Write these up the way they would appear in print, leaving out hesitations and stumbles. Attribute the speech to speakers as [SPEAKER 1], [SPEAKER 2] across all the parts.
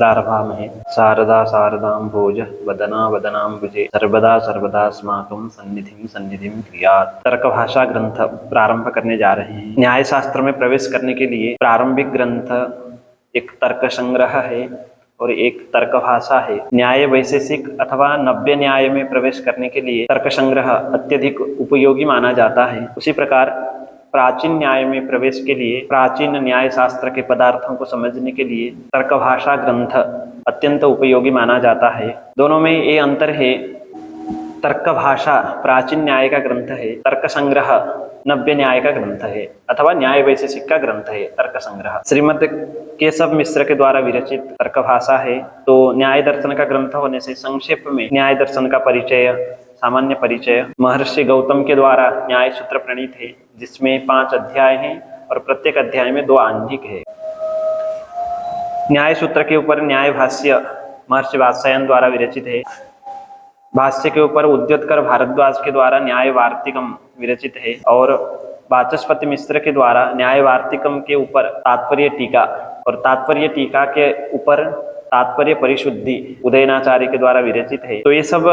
[SPEAKER 1] प्रारभामहे। शारदा शारदाम्भोज वदना वदनाम्बुजे सर्वदा सर्वदास्माकं सन्निधिं सन्निधिं क्रियात्। तर्क भाषा ग्रंथ प्रारंभ करने जा रहे हैं। न्याय शास्त्र में प्रवेश करने के लिए प्रारंभिक ग्रंथ एक तर्क संग्रह है और एक तर्क भाषा है। न्याय वैशेषिक अथवा नव्य न्याय में प्रवेश करने के लिए तर्क संग्रह अत्यधिक उपयोगी माना जाता है। उसी प्रकार प्राचीन न्याय में प्रवेश के लिए, प्राचीन न्याय शास्त्र के पदार्थों को समझने के लिए तर्क भाषा ग्रंथ अत्यंत उपयोगी माना जाता है। दोनों में ये अंतर है। तर्क भाषा प्राचीन न्याय का ग्रंथ है, तर्क संग्रह नव्य न्याय का ग्रंथ है अथवा न्याय वैशेषिक का ग्रंथ है। तर्क संग्रह श्रीमद केशव मिश्र के द्वारा विरचित तर्क भाषा है। तो न्याय दर्शन का ग्रंथ होने से संक्षेप में न्याय दर्शन का परिचय, सामान्य परिचय। महर्षि गौतम के द्वारा न्याय सूत्र प्रणीत है, जिसमें 5 अध्याय हैं और प्रत्येक अध्याय में 2 आह्निक है। न्याय सूत्र के ऊपर न्याय भाष्य महर्षि वात्स्यायन द्वारा विरचित है। भाष्य के ऊपर उद्योतकर भारद्वाज के द्वारा न्याय वार्तिकम विरचित है और वाचस्पति मिश्र के द्वारा न्याय वार्तिकम के ऊपर तात्पर्य टीका और तात्पर्य टीका के ऊपर तात्पर्य परिशुद्धि उदयनाचार्य के द्वारा विरचित है। तो ये सब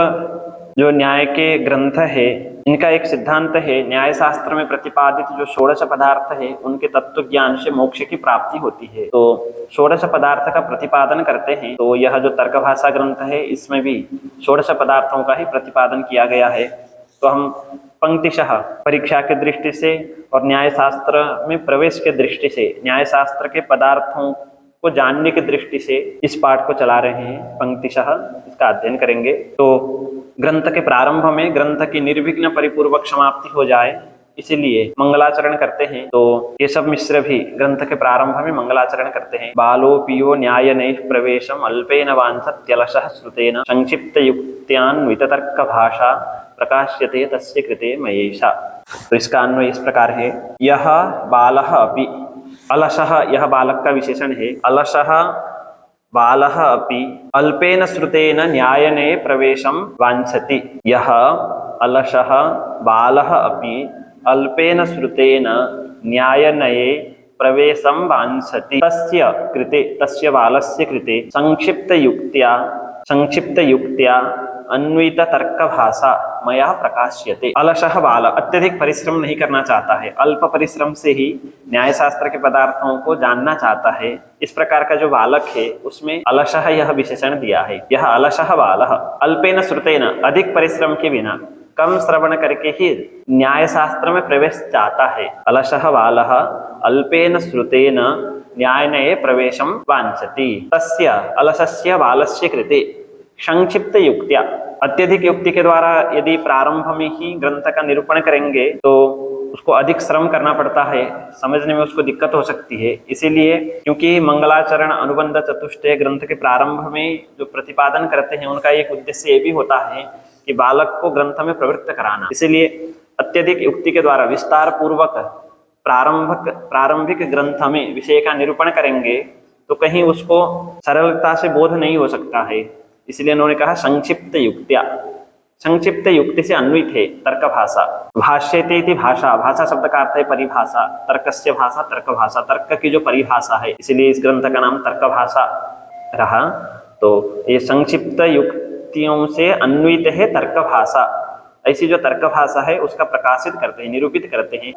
[SPEAKER 1] जो न्याय के ग्रंथ है, इनका एक सिद्धांत है, न्याय शास्त्र में प्रतिपादित जो षोडश पदार्थ है उनके तत्व ज्ञान से मोक्ष की प्राप्ति होती है। तो षोडश पदार्थ का प्रतिपादन करते हैं। तो यह जो तर्क भाषा ग्रंथ है, इसमें भी षोडश पदार्थों का ही प्रतिपादन किया गया है। तो हम पंक्तिशः परीक्षा की दृष्टि से और न्याय शास्त्र में प्रवेश के दृष्टि से, न्याय शास्त्र के पदार्थों को जानने की दृष्टि से इस पाठ को चला रहे हैं। पंक्तिशः इसका अध्ययन करेंगे। तो ग्रंथ के प्रारंभ में ग्रंथ की निर्विघ्न परिपूर्वक समाप्ति हो जाए, इसीलिए मंगलाचरण करते हैं। तो केशव मिश्र भी ग्रंथ के प्रारंभ में मंगलाचरण करते हैं। बालोपियो न्यायनैः प्रवेशम अल्पेन वाञ्छत्यलशः श्रुतेन संक्षिप्त युक्त्यान्वित तर्क भाषा प्रकाश्यते तस्य कृते मयेशा। तो इसका अन्वय इस प्रकार है। यह बालः अपि, अलशः यह बालक का विशेषण है। अलशः बालः अपि अल्पेन श्रुतेन न्यायने प्रवेशं वाञ्छति। यह अलशः बालः अपि अल्पेन श्रुतेन न्यायनये प्रवेशं वाञ्छति। तस्य कृते, तस्य बालस्य कृते संक्षिप्त युक्त्या अन्वित तर्क भाषा मया प्रकाश्यते। अलशः बाल अत्यधिक परिश्रम नहीं करना चाहता है, अल्प परिश्रम से ही न्याय शास्त्र के पदार्थों को जानना चाहता है। इस प्रकार का जो बालक है उसमें अलशः यह विशेषण दिया है। यह अलशः बालः अल्पेन श्रुतेन, अधिक परिश्रम के बिना कम श्रवण करके ही न्याय शास्त्र में प्रवेश चाहता है। अलशः बालः अल्पेन श्रुतेन न्यायनये प्रवेशं वाञ्छति। तस्य अलसस्य बालस्य कृते संक्षिप्त युक्त्या, अत्यधिक युक्ति के द्वारा यदि प्रारंभ में ही ग्रंथ का निरूपण करेंगे तो उसको अधिक श्रम करना पड़ता है, समझने में उसको दिक्कत हो सकती है। इसीलिए क्योंकि मंगलाचरण अनुबंध चतुष्टय ग्रंथ के प्रारंभ में जो प्रतिपादन करते हैं उनका एक उद्देश्य ये भी होता है कि बालक को ग्रंथ में प्रवृत्त कराना। इसीलिए अत्यधिक युक्ति के द्वारा विस्तार पूर्वक प्रारंभिक ग्रंथ में विषय का निरूपण करेंगे तो कहीं उसको सरलता से बोध नहीं हो सकता है। इसलिए उन्होंने कहा संक्षिप्त युक्त्या, संक्षिप्त युक्ति से अन्वित है तर्क भाषा। भाष्यते इति भाषा, भाषा शब्द का अर्थ है परिभाषा। तर्कस्य भाषा तर्क भाषा, तर्क की जो परिभाषा है, इसलिए इस ग्रंथ का नाम तर्क भाषा रहा। तो ये संक्षिप्त युक्तियों से अन्वित है तर्क भाषा। ऐसी जो तर्क भाषा है उसका प्रकाशित करते हैं, निरूपित करते हैं।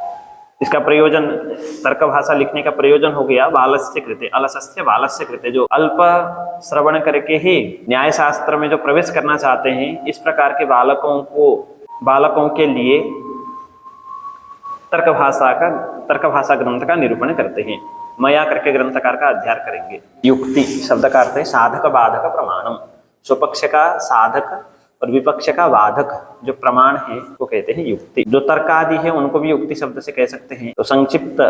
[SPEAKER 1] इसका प्रयोजन, तर्क भाषा लिखने का प्रयोजन हो गया बालस्य कृते, अलसस्य बालस्य कृते, जो अल्प श्रवण करके ही न्याय शास्त्र में जो प्रवेश करना चाहते हैं, इस प्रकार के बालकों के लिए तर्क भाषा ग्रंथ का निरूपण करते हैं। मया करके ग्रंथकार का अध्ययन करेंगे। युक्ति शब्द का अर्थ है साधक बाधक प्रमाणम। स्वपक्ष का साधक और विपक्ष का बाधक जो प्रमाण है वो कहते हैं युक्ति। जो तर्क आदि है उनको भी युक्ति शब्द से कह सकते हैं। तो संक्षिप्त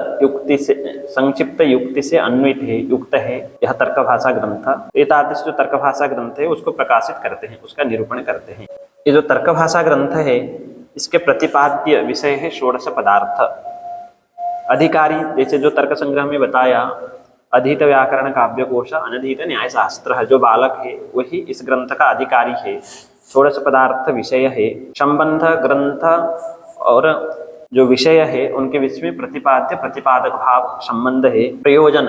[SPEAKER 1] युक्ति से अन्वित है, युक्त है यह तर्क भाषा ग्रंथ। एतादृश जो तर्क भाषा ग्रंथ है उसको प्रकाशित करते हैं, उसका निरूपण करते हैं। ये जो तर्क भाषा ग्रंथ है इसके प्रतिपाद्य विषय है षोडश पदार्थ। अधिकारी, जैसे जो तर्क संग्रह में बताया, अधीत व्याकरण काव्यकोश अनधीत न्याय शास्त्र, जो बालक है वही इस ग्रंथ का अधिकारी है। षोडश पदार्थ विषय है। संबंध ग्रंथ और जो विषय है उनके बीच में प्रतिपाद्य प्रतिपादक भाव संबंध है। प्रयोजन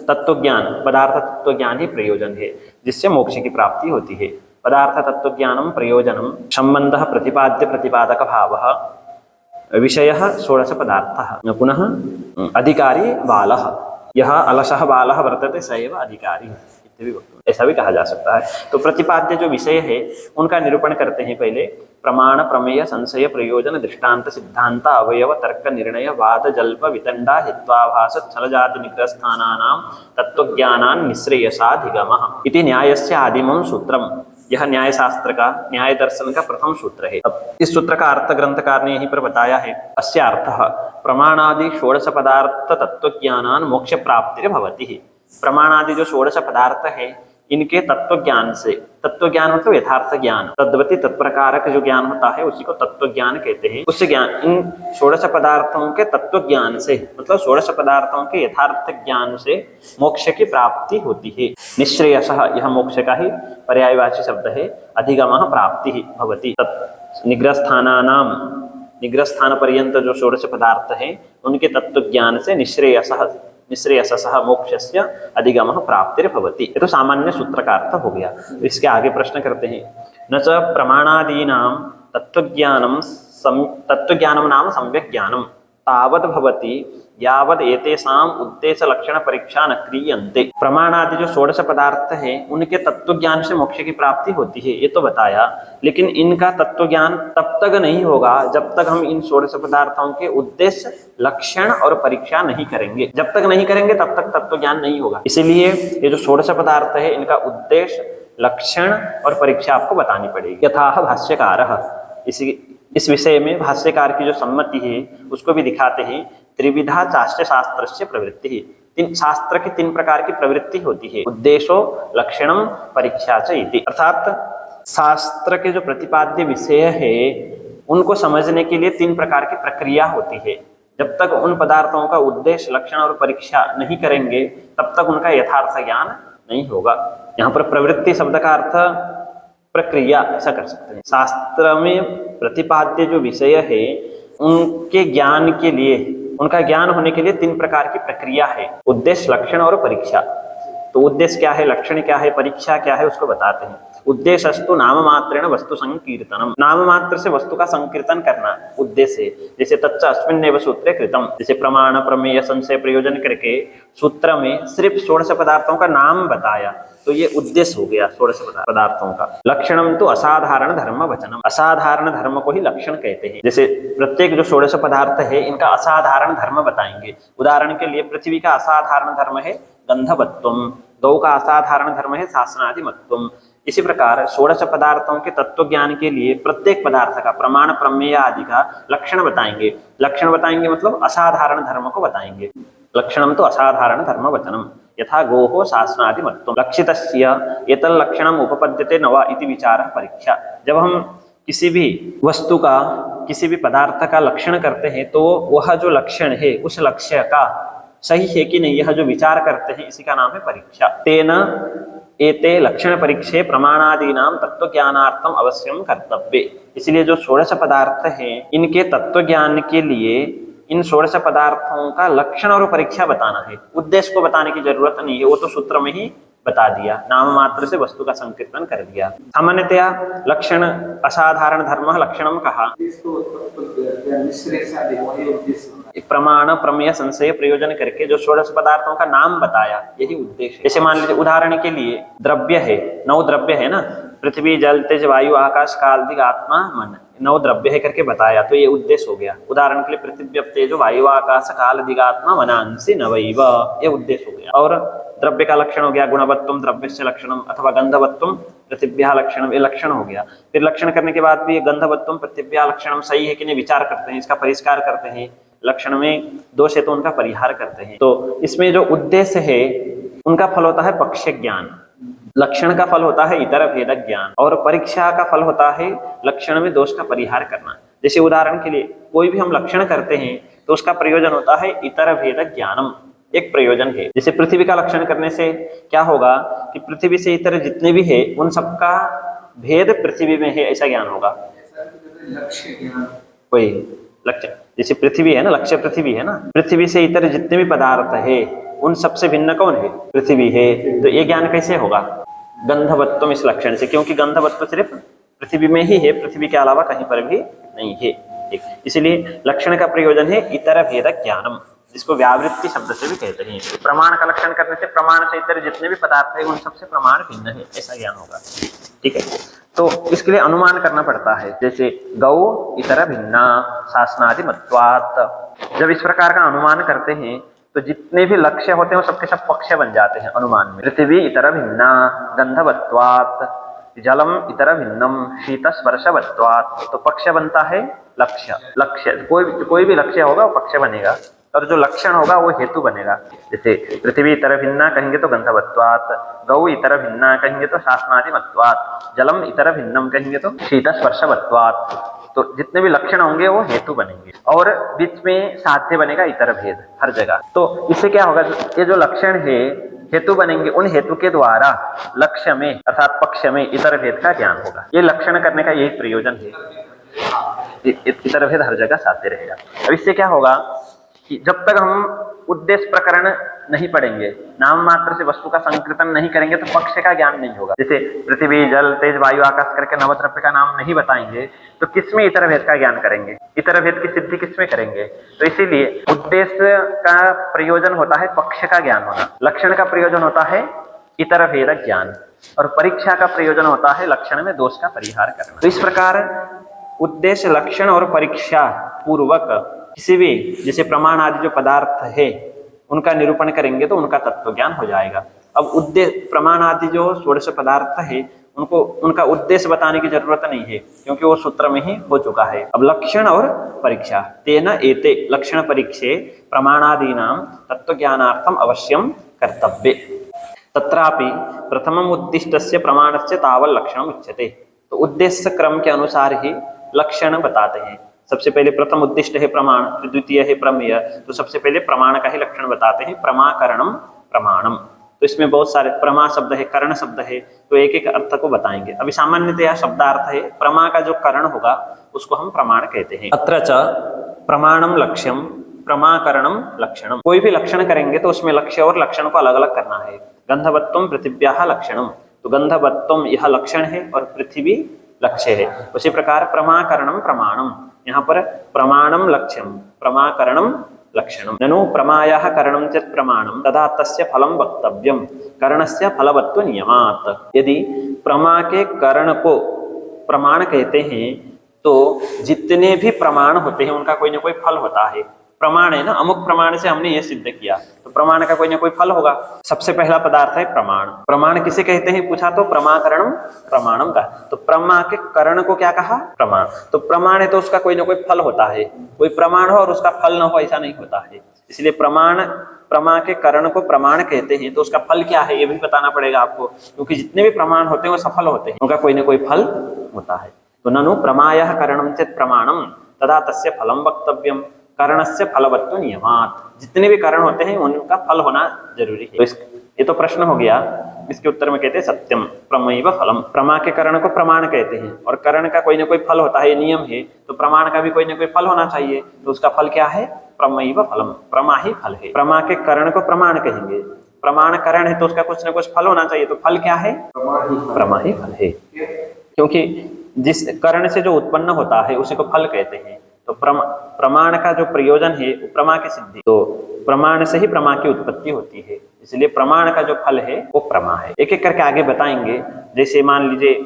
[SPEAKER 1] तत्व ज्ञान, पदार्थ तत्व ज्ञान ही प्रयोजन है जिससे मोक्ष की प्राप्ति होती है। पदार्थ तत्व ज्ञानम प्रयोजनम संबंध प्रतिपाद्य प्रतिपादक भाव विषय षोडश पदार्थ। पुनः अधिकारी बालः, यह अलसः बालः वर्तते स एव अधिकारी, ऐसा भी कहा जा सकता है। तो प्रतिपाद्य जो विषय है उनका निरूपण करते हैं पहले। प्रमाण प्रमेय संशय प्रयोजन दृष्टांत सिद्धांत अवयव तर्क निर्णय वाद जल्प वितंडा हित्वाभास छल जाति निग्रह स्थानानां तत्वज्ञानान् निःश्रेयसाधिगमः इति न्यायस्य आदिमं सूत्रम। यह न्याय शास्त्र का, न्याय दर्शन का प्रथम सूत्र है। अब इस सूत्र का अर्थ ग्रंथकार ने यहीं पर बताया है। अस्य अर्थः प्रमाणादि षोडश पदार्थ तत्वज्ञानान् मोक्ष प्राप्तिर्भवति। प्रमाणादि जो षोडश पदार्थ है इनके तत्व ज्ञान से, तत्व ज्ञान मतलब यथार्थ ज्ञान, तद्वती तत्प्रकारक जो ज्ञान होता है उसी को तत्व ज्ञान कहते हैं। उस ज्ञान, इन षोडश पदार्थों के तत्व ज्ञान से मतलब षोडश पदार्थों के यथार्थ ज्ञान से मोक्ष की प्राप्ति होती है। निःश्रेयसः, यह मोक्ष का ही पर्यायवाची शब्द है। अधिगमः प्राप्ति भवति। निग्रहस्थानानां, निग्रहस्थान पर्यंत जो षोडश पदार्थ हैं उनके तत्व ज्ञान से निःश्रेयसः, निःश्रेयसः मोक्षस्य अधिगमः प्राप्तिर्भवति। ये तो सामान्य सूत्र का अर्थ हो गया। इसके आगे प्रश्न करते हैं। न च प्रमाणादीनां तत्वज्ञानं नाम सम्यक् ज्ञानं तावद् भवति यावद् एतेषाम् उद्देश्य लक्षण परीक्षा न क्रियन्ते। प्रमाणादि जो षोडश पदार्थ हैं उनके तत्व ज्ञान से मोक्ष की प्राप्ति होती है, ये तो बताया, लेकिन इनका तत्व ज्ञान तब तक नहीं होगा जब तक हम इन षोडश पदार्थों के उद्देश्य लक्षण और परीक्षा नहीं करेंगे। जब तक नहीं करेंगे तब तक तत्व ज्ञान नहीं होगा। इसीलिए ये जो षोडश पदार्थ है इनका उद्देश्य लक्षण और परीक्षा आपको बतानी पड़ेगी। यथाह भाष्यकारः, इस विषय में भाष्यकार की जो सम्मति है उसको भी दिखाते हैं। त्रिविधा चाष्ट शास्त्रस्य प्रवृत्ति, तीन शास्त्र की तीन प्रकार की प्रवृत्ति होती है। उद्देश्यो लक्षणम परीक्षा च इति, अर्थात शास्त्र के जो प्रतिपाद्य विषय है उनको समझने के लिए तीन प्रकार की प्रक्रिया होती है। जब तक उन पदार्थों का उद्देश्य लक्षण और परीक्षा नहीं करेंगे तब तक उनका यथार्थ ज्ञान नहीं होगा। यहाँ पर प्रवृत्ति शब्द का अर्थ प्रक्रिया ऐसा कर सकते हैं। शास्त्र में प्रतिपाद्य जो विषय है उनके ज्ञान के लिए, उनका ज्ञान होने के लिए तीन प्रकार की प्रक्रिया है। उद्देश्य लक्षण और परीक्षा। तो उद्देश्य क्या है, लक्षण क्या है, परीक्षा क्या है उसको बताते हैं। उद्देश्यस्तु नाम मात्रेण वस्तु संकीर्तनम, नाम मात्र से वस्तु का संकीर्तन करना उद्देश्य है। जैसे तच्च अस्मिन्नेव सूत्रे कृतम, जैसे प्रमाण प्रमेय संशय प्रयोजन करके सूत्र में सिर्फ षोडश पदार्थों का नाम बताया तो ये उद्देश्य हो गया षोडश पदार्थों का। लक्षणम तो असाधारण धर्म वचनम, असाधारण धर्म को ही लक्षण कहते हैं। जैसे प्रत्येक जो षोडश पदार्थ है इनका असाधारण धर्म बताएंगे। उदाहरण के लिए पृथ्वी का असाधारण धर्म है गंधवत्वम, गौ का असाधारण धर्म है शासनादिमत्वम। इसी प्रकार षोडश पदार्थों के तत्व ज्ञान के लिए प्रत्येक पदार्थ का प्रमाण प्रमेय आदि का लक्षण बताएंगे। लक्षण बताएंगे मतलब असाधारण धर्म को बताएंगे। लक्षणम तो असाधारण धर्म वचनम यथा गोः शासनादिमत्वम लक्षितस्य एतल्लक्षणम उपपद्यते न वा इति विचारः परीक्षा। जब हम किसी भी वस्तु का, किसी भी पदार्थ का लक्षण करते हैं तो वह जो लक्षण है उस लक्ष्य का सही है कि नहीं, यह जो विचार करते हैं इसी का नाम है परीक्षा। तेन एते लक्षण परीक्षे प्रमाणादीनां तत्वज्ञानार्थम अवश्यम कर्तव्ये। इसलिए जो षोडश पदार्थ हैं इनके तत्व ज्ञान के लिए इन षोडश पदार्थों का लक्षण और परीक्षा बताना है। उद्देश्य को बताने की जरूरत नहीं है, वो तो सूत्र में ही बता दिया, नाम मात्र से वस्तु का संकीर्तन कर दिया। सामान्यतया लक्षण असाधारण धर्म लक्षणम कहा। प्रमाण प्रमेय संशय प्रयोजन करके जो षोडश पदार्थों का नाम बताया यही उद्देश्य। जैसे मान लीजिए उदाहरण के लिए द्रव्य है, 9 द्रव्य है ना, पृथ्वी जल तेज वायु आकाश काल दिग आत्मा मन, 9 द्रव्य है करके बताया तो ये उद्देश्य हो गया। उदाहरण के लिए पृथ्वी तेज वायु आकाश काल दिग आत्मा मनांसि नवैव, ये उद्देश्य हो गया। और द्रव्य का लक्षण हो गया गुणवत्तम द्रव्यस्य लक्षणम अथवा गंधवत्तम पृथिव्याः लक्षणम, ये लक्षण हो गया। फिर लक्षण करने के बाद भी गंधवत्तम पृथिव्याः लक्षणम सही है कि नहीं विचार करते हैं, इसका परिष्कार करते हैं। लक्षण में दोष है तो उनका परिहार करते हैं। तो इसमें जो उद्देश्य है उनका फल होता है पक्ष ज्ञान, लक्षण का फल होता है इतर भेद ज्ञान, और परीक्षा का फल होता है लक्षण में दोष का परिहार करना। जैसे उदाहरण के लिए कोई भी हम लक्षण करते हैं तो उसका प्रयोजन होता है इतर भेद ज्ञानम, एक प्रयोजन है। जैसे पृथ्वी का लक्षण करने से क्या होगा कि पृथ्वी से इतर जितने भी है उन सबका भेद पृथ्वी में है ऐसा ज्ञान होगा। वही लक्षण, जैसे पृथ्वी है ना, लक्ष्य पृथ्वी है ना, पृथ्वी से इतर जितने भी पदार्थ है उन सबसे भिन्न कौन है? पृथ्वी है। तो ये ज्ञान कैसे होगा? गंधवत्व इस लक्षण से, क्योंकि गंधवत्व सिर्फ पृथ्वी में ही है, पृथ्वी के अलावा कहीं पर भी नहीं है। ठीक, इसलिए लक्षण का प्रयोजन है इतर भेद ज्ञानम, जिसको व्यावृत्ति शब्द से भी कहते हैं। प्रमाण का लक्षण करने से प्रमाण से इतर जितने भी पदार्थ है उन सबसे प्रमाण भिन्न है, ऐसा ज्ञान होगा। ठीक है, तो इसके लिए अनुमान करना पड़ता है, जैसे गौ इतर भिन्ना शासनादि मत्वात्। जब इस प्रकार का अनुमान करते हैं तो जितने भी लक्ष्य होते हैं वो सबके सब पक्ष बन जाते हैं अनुमान में। पृथ्वी इतर भिन्ना गंधवत्वात्, जलम इतर भिन्नम शीत स्पर्शवत्वात्, तो पक्ष बनता है लक्ष्य। लक्ष्य कोई भी लक्ष्य होगा वो पक्ष बनेगा, और जो लक्षण होगा वो हेतु बनेगा। जैसे पृथ्वी इतर भिन्ना कहेंगे तो गंधवत्वात्, गौ इतर भिन्ना कहेंगे तो शासनादि मत्वात्, जलम इतर भिन्नम कहेंगे तो शीत स्पर्शवत्वात्। तो जितने भी लक्षण होंगे वो हेतु बनेंगे, और बीच में साध्य बनेगा इतर भेद हर जगह। तो इससे क्या होगा, ये जो लक्षण है हेतु बनेंगे, उन हेतु के द्वारा लक्ष्य में अर्थात पक्ष में इतर भेद का ज्ञान होगा। ये लक्षण करने का यही प्रयोजन है, इतर भेद हर जगह साध्य रहेगा। अब इससे क्या होगा कि जब तक हम उद्देश्य प्रकरण नहीं पढ़ेंगे, नाम मात्र से वस्तु का संकीर्तन नहीं करेंगे, तो पक्ष का ज्ञान नहीं होगा। जैसे पृथ्वी जल तेज वायु आकाश करके नवद्रव्य का नाम नहीं बताएंगे तो किसमें इतर भेद का ज्ञान करेंगे? इतर भेद की सिद्धि किसमें करेंगे? तो इसीलिए उद्देश्य का प्रयोजन होता है पक्ष का ज्ञान होना, लक्षण का प्रयोजन होता है इतर भेद ज्ञान, और परीक्षा का प्रयोजन होता है लक्षण में दोष का परिहार करना। तो इस प्रकार उद्देश्य लक्षण और परीक्षा पूर्वक किसी भी जैसे प्रमाण आदि जो पदार्थ है उनका निरूपण करेंगे तो उनका तत्व ज्ञान हो जाएगा। अब उद्देश्य प्रमाण आदि जो षोडश पदार्थ है उनको उनका उद्देश्य बताने की जरूरत नहीं है, क्योंकि वो सूत्र में ही हो चुका है। अब लक्षण और परीक्षा, तेन एते लक्षण परीक्षे प्रमाणादीनां तत्व ज्ञानार्थम अवश्यम कर्तव्ये, तत्रापि प्रथमम उद्दिष्टस्य प्रमाणस्य तावल लक्षणम उच्यते। तो उद्देश्य क्रम के अनुसार ही लक्षण बताते हैं। सबसे पहले प्रथम उद्दिष्ट है प्रमाण, फिर द्वितीय है प्रमेय, तो सबसे पहले प्रमाण का ही लक्षण बताते हैं। प्रमाकरणम प्रमाणम, तो इसमें बहुत सारे प्रमा शब्द है, करण शब्द है, तो एक एक अर्थ को बताएंगे। अभी सामान्यतया शब्दार्थ है, प्रमा का जो करण होगा उसको हम प्रमाण कहते हैं। अत्र च प्रमाणम लक्ष्यम प्रमाकरणम लक्षणम, कोई भी लक्षण करेंगे तो उसमें लक्ष्य और लक्षण को अलग अलग करना है। गंधवत्वम पृथिव्याः लक्षणम, तो गंधवत्वम यह लक्षण है और पृथ्वी लक्ष्य है। उसी प्रकार प्रमाकरणम प्रमाणम, यहाँ पर प्रमाणम लक्ष्यम प्रमाकरणम लक्षणम। ननु प्रमायाः करणम चेत् प्रमाणम तदा तस्य फलं वक्तव्यम करणस्य फलवत्व नियमात्। यदि प्रमा के करण को प्रमाण कहते हैं तो जितने भी प्रमाण होते हैं उनका कोई ना कोई फल होता है। प्रमाण है ना, अमुक प्रमाण से हमने ये सिद्ध किया, तो प्रमाण का कोई ना कोई फल होगा। सबसे पहला पदार्थ है प्रमाण। प्रमाण किसे कहते हैं पूछा तो प्रमाकरणम प्रमाणम का, तो प्रमा के करण को क्या कहा? प्रमाण। तो प्रमाण है तो उसका कोई ना कोई फल होता है, कोई प्रमाण हो और उसका फल न हो ऐसा नहीं होता है। इसलिए प्रमाण प्रमा के करण को प्रमाण कहते हैं, तो उसका फल क्या है ये भी बताना पड़ेगा आपको, क्योंकि जितने भी प्रमाण होते हैं वो सफल होते हैं, उनका कोई ना कोई फल होता है। तो ननु प्रमायः करणम चेत् प्रमाणम तदा तस्य फलं वक्तव्यम करणस्य फलवत्व नियमात्। जितने भी कारण होते हैं उनका फल होना जरूरी है। तो ये तो प्रश्न हो गया, इसके उत्तर में कहते हैं सत्यम प्रमैव फलम। प्रमा के करण को प्रमाण कहते हैं और करण का कोई ना कोई फल होता है, ये नियम है, तो प्रमाण का भी कोई ना कोई फल होना चाहिए, तो उसका फल क्या है? प्रमैव फलम, प्रमा ही फल है। प्रमा के करण को प्रमाण कहेंगे, प्रमाण करण है तो उसका कुछ ना कुछ फल होना चाहिए, तो फल क्या है? प्रमा ही फल है, क्योंकि जिस करण से जो उत्पन्न होता है उसी को फल कहते हैं। तो प्रमाण का जो प्रयोजन है वो प्रमा की सिद्धि, तो प्रमाण से ही प्रमा की उत्पत्ति होती है, इसलिए प्रमाण का जो फल है वो प्रमा है। एक एक करके आगे बताएंगे। जैसे मान लीजिए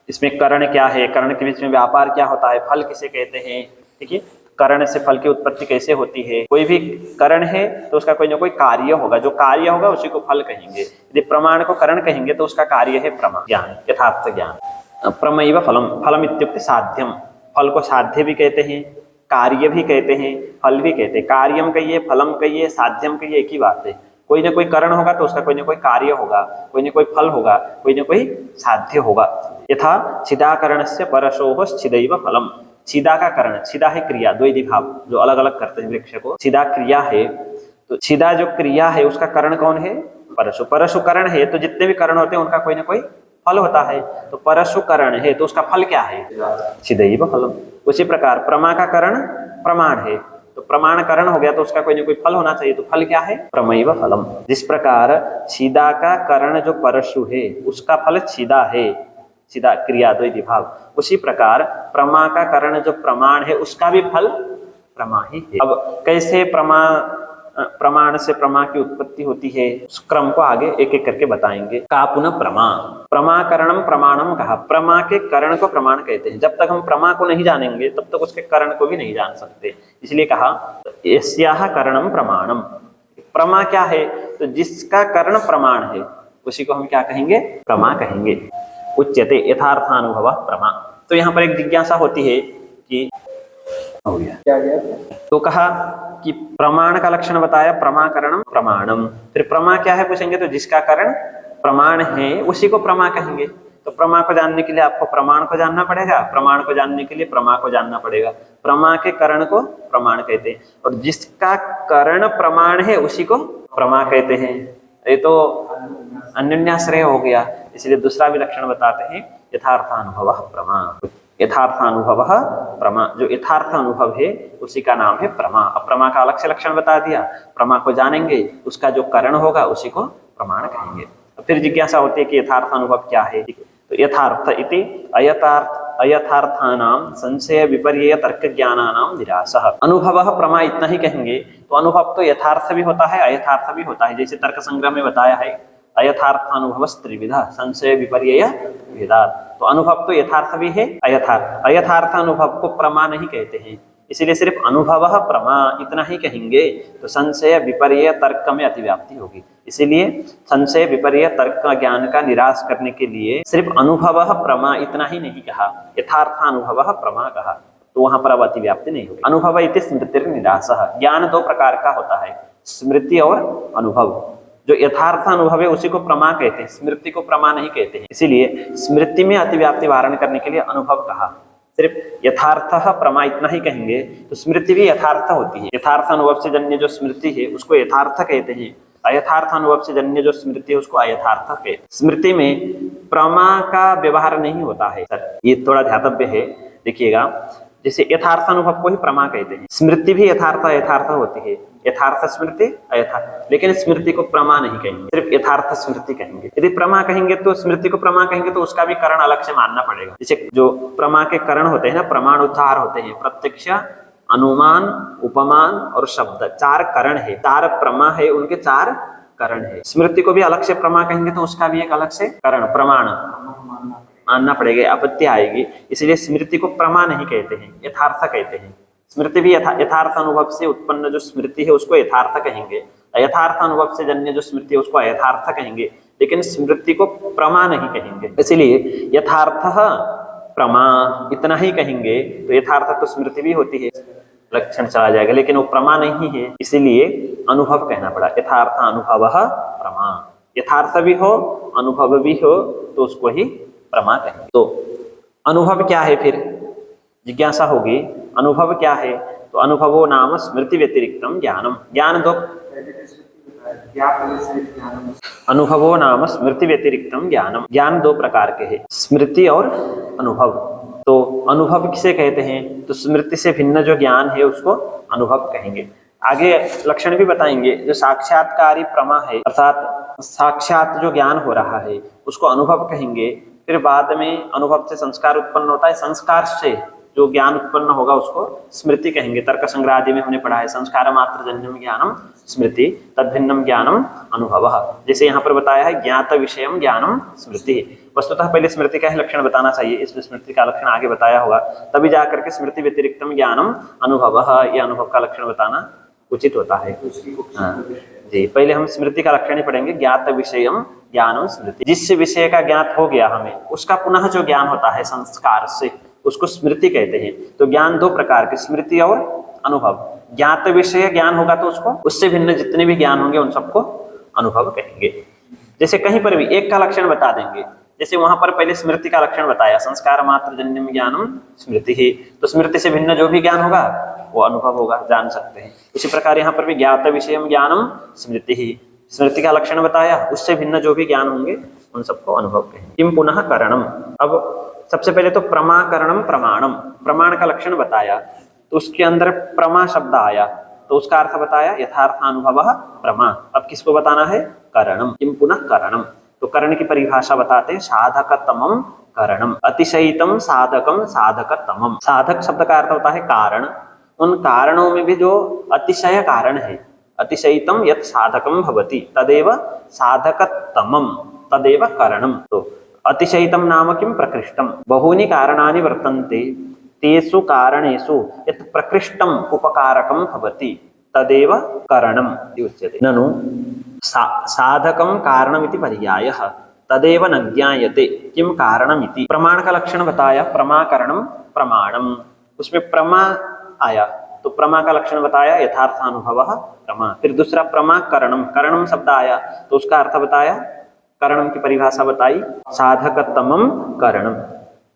[SPEAKER 1] इसमें करण क्या है, करण के बीच में व्यापार क्या होता है, फल किसे कहते हैं, ठीक है, करण से फल की उत्पत्ति कैसे होती है। कोई भी करण है तो उसका कोई ना कोई कार्य होगा, जो कार्य होगा उसी को फल कहेंगे। यदि प्रमाण को करण कहेंगे तो उसका कार्य है प्रमा, ज्ञान, यथार्थ ज्ञान। प्रमैव फलम, फलम इत्युक्ते साध्यम, फल को साध्य भी कहते हैं, कार्य भी कहते हैं, फल भी कहते हैं। कार्यम कहिए, फलम कहिए, साध्यम कहिए, एक ही बात है। कोई ना कोई करण होगा तो उसका कोई ना कोई कार्य होगा, कोई ना कोई फल होगा, कोई ना कोई साध्य होगा। यथा छिदाकरणस्य परशोः छिदैव फलम, छिदा का करण, छिदा है क्रिया, द्वैधी भाव जो अलग अलग करते हैं वृक्ष को, छिदा क्रिया है, तो छिदा जो क्रिया है उसका करण कौन है? परशु। परशु करण है तो जितने भी करण होते हैं उनका कोई ना कोई फल होता है, तो परशु करण है तो उसका फल क्या है? छिदैव फलम। उसी प्रकार प्रमा का करण प्रमाण है, तो प्रमाण करण हो गया तो उसका कोई ना कोई फल होना चाहिए, तो फल क्या है? प्रमेय फलम। जिस प्रकार छिदा का करण जो परशु है उसका फल छिदा है, छिदा क्रिया द्वैती भाव, उसी प्रकार प्रमा का करण जो प्रमाण है उसका भी फल प्रमा ही है। अब कैसे प्रमाण से प्रमा की उत्पत्ति होती है उस क्रम को आगे एक एक करके बताएंगे। का पुनः प्रमा, प्रमाकरणम प्रमाणम कहा, प्रमा के करण को प्रमाण कहते हैं। जब तक हम प्रमा को नहीं जानेंगे तब तक उसके करण को भी नहीं जान सकते, इसलिए कहा यस्याह करणम प्रमाणम। प्रमा क्या है? तो जिसका करण प्रमाण है उसी को हम क्या कहेंगे? प्रमा कहेंगे। उच्यते यथार्थानुभव प्रमा। तो यहाँ पर एक जिज्ञासा होती है कि हो गया क्या गया, तो कहा कि प्रमाण का लक्षण बताया, प्रमाकरणम प्रमाणम। फिर प्रमा क्या है पूछेंगे, तो जिसका करण प्रमाण है उसी को प्रमा कहेंगे। तो प्रमा को जानने के लिए आपको प्रमाण को जानना पड़ेगा, प्रमाण को जानने के लिए प्रमा को जानना पड़ेगा। प्रमा के करण को प्रमाण कहते हैं और जिसका करण प्रमाण है उसी को प्रमा कहते हैं। ये तो अन्योन्याश्रय हो गया, इसलिए दूसरा भी लक्षण बताते हैं, यथार्थानुभव प्रमा। यथार्थानुभव प्रमा, जो यथार्थ अनुभव है उसी का नाम है प्रमा। अब प्रमा का अलग से लक्षण बता दिया, प्रमा को जानेंगे उसका जो करण होगा उसी को प्रमाण कहेंगे। फिर जिज्ञासा होती है कि यथार्थ अनुभव क्या है? तो यथार्थ इति अयथार्थानाम संशय विपर्यय तर्क ज्ञानानाम निरासः। अनुभव प्रमा इतना ही कहेंगे तो अनुभव तो यथार्थ भी होता है अयथार्थ भी होता है। जैसे तर्क संग्रह में बताया है, अयथार्थ अनुभव त्रिविधा संशय विपर्यय भेदात्। तो अनुभव तो यथार्थ भी है अयथार्थ। अयथार्थ अनुभव को प्रमा नहीं कहते हैं, इसलिए सिर्फ अनुभव प्रमा इतना ही कहेंगे तो संशय विपर्यय तर्क में अतिव्याप्ति होगी। इसीलिए संशय विपर्यय तर्क ज्ञान का निराश करने के लिए सिर्फ अनुभव प्रमा इतना ही नहीं कहा, यथार्थानुभव प्रमा कहा, तो वहां पर अब अतिव्याप्ति नहीं होगी। अनुभव इति स्मृतिर निरासः। ज्ञान दो प्रकार का होता है, स्मृति और अनुभव। जो यथार्थ अनुभव है उसी को प्रमा कहते हैं, स्मृति को प्रमा नहीं कहते हैं। इसीलिए स्मृति में अतिव्याप्ति वारण करने के लिए अनुभव कहा। सिर्फ यथार्थ प्रमा इतना ही कहेंगे तो स्मृति भी यथार्थ होती है। यथार्थ अनुभव से जन्य जो स्मृति है उसको यथार्थ कहते हैं, अयथार्थ अनुभव से जन्य जो स्मृति है उसको अयथार्थ कहते हैं। स्मृति में प्रमा का व्यवहार नहीं होता है सर, ये थोड़ा ध्यातव्य है। देखिएगा, जैसे यथार्थ अनुभव को ही प्रमा कहते हैं, स्मृति भी यथार्थ अयथार्थ होती है, यथार्थ स्मृति अयथार्थ, लेकिन स्मृति को प्रमा नहीं कहेंगे, सिर्फ यथार्थ स्मृति कहेंगे। यदि प्रमा कहेंगे तो स्मृति को प्रमा कहेंगे तो उसका भी करण अलग से मानना पड़ेगा। जैसे जो प्रमा के करण होते हैं ना, प्रमाण उच्चार होते हैं, प्रत्यक्ष, अनुमान, उपमान और शब्द, चार करण है, चार प्रमा है, उनके चार करण है। स्मृति को भी अलग से प्रमा कहेंगे तो उसका भी एक अलग से करण प्रमाण मानना पड़ेगा, आपत्ति आएगी। इसलिए स्मृति को प्रमा नहीं कहते हैं, यथार्थ कहते हैं। स्मृति भी यथार्थ अनुभव से उत्पन्न जो स्मृति है उसको यथार्थ कहेंगे, यथार्थ अनुभव से जन्य जो स्मृति है उसको अयथार्थ कहेंगे, लेकिन स्मृति को प्रमा नहीं कहेंगे। इसलिए यथार्थ प्रमा इतना ही कहेंगे तो यथार्थ तो स्मृति भी होती है, लक्षण चला जाएगा, लेकिन वो प्रमा नहीं है, इसीलिए अनुभव कहना पड़ा। यथार्थ अनुभव प्रमा, यथार्थ भी हो अनुभव भी हो तो उसको ही प्रमा कहेंगे। तो अनुभव क्या है? फिर जिज्ञासा होगी, अनुभव क्या है? तो अनुभवो नाम स्मृति व्यतिरिक्तम ज्ञानम। ज्ञान दो, अनुभवो नाम स्मृति व्यतिरिक्तम ज्ञानम। ज्ञान दो प्रकार के हैं, स्मृति और अनुभव। तो अनुभव किसे कहते हैं? तो स्मृति से भिन्न जो ज्ञान है उसको अनुभव कहेंगे। आगे लक्षण भी बताएंगे। जो साक्षात्कारी प्रमा है, अर्थात साक्षात जो ज्ञान हो रहा है उसको अनुभव कहेंगे। फिर बाद में अनुभव से संस्कार उत्पन्न होता है, संस्कार से जो ज्ञान उत्पन्न होगा उसको स्मृति कहेंगे। तर्क संग्रह आदि में हमने पढ़ा है, संस्कार मात्र जन्यम ज्ञानम स्मृति तद्भिन्नम ज्ञानम अनुभव। जैसे यहाँ पर बताया है, ज्ञात विषयम ज्ञानम स्मृति। वस्तुतः पहले स्मृति का ही लक्षण बताना चाहिए, इस स्मृति का लक्षण आगे बताया होगा, तभी जाकर के स्मृति व्यतिरिक्तम ज्ञानम अनुभव, ये अनुभव का लक्षण बताना उचित होता है। जी, पहले हम स्मृति का लक्षण ही पढ़ेंगे। ज्ञात विषयम ज्ञानम स्मृति, जिस विषय का ज्ञात हो गया हमें उसका पुनः जो ज्ञान होता है संस्कार से उसको स्मृति कहते हैं। तो ज्ञान दो प्रकार के, स्मृति और अनुभव। ज्ञात विषय ज्ञान होगा तो उसको, उससे भिन्न जितने भी ज्ञान होंगे उन सबको अनुभव कहेंगे। जैसे कहीं पर भी एक का लक्षण बता देंगे, जैसे वहां पर पहले स्मृति का लक्षण बताया, संस्कार मात्र जन्यम ज्ञानम स्मृति ही, तो स्मृति से भिन्न जो भी ज्ञान होगा वो अनुभव होगा, जान सकते हैं। इसी प्रकार यहाँ पर भी ज्ञात विषयम ज्ञानम स्मृति ही, स्मृति का लक्षण बताया, उससे भिन्न जो भी ज्ञान होंगे उन सबको अनुभव कहेंगे। किम पुनः करणम। अब सबसे पहले तो प्रमाकरणम प्रमाणम, प्रमाण का लक्षण बताया। तो उसके अंदर प्रमा शब्द आया, तो उसका अर्थ बताया यथार्थानुभवः प्रमा। अब किसको बताना है? करणम। किम पुनः करणम। तो करण की परिभाषा बताते हैं साधकतमम करणम, अतिशयितम साधकम साधकतमम। साधक शब्द का अर्थ होता है कारण, उन कारणों में भी जो अतिशय कारण है, अतिशयितम यत् साधकम भवति तदेव साधकतमम तदेव करणम। तो अतिशयितम नाम किम? प्रकृष्टम। बहूनि कारणानि वर्तन्ते तेषु कारणेषु यत् प्रकृष्टम उपकारकम भवति तदेव करणम उच्यते। ननु साधकम कारणमिति पर्यायः तदेव न ज्ञायते किम कारणमिति। प्रमाण का लक्षण बताया, प्रमाकरणम प्रमाणम, उसमें प्रमा आया तो प्रमा का लक्षण बताया यथार्थानुभवः प्रमा। फिर दूसरा प्रमाकरणम, करणम शब्द आया तो उसका अर्थ बताया, करणम की परिभाषा बताई साधकतमम करणम।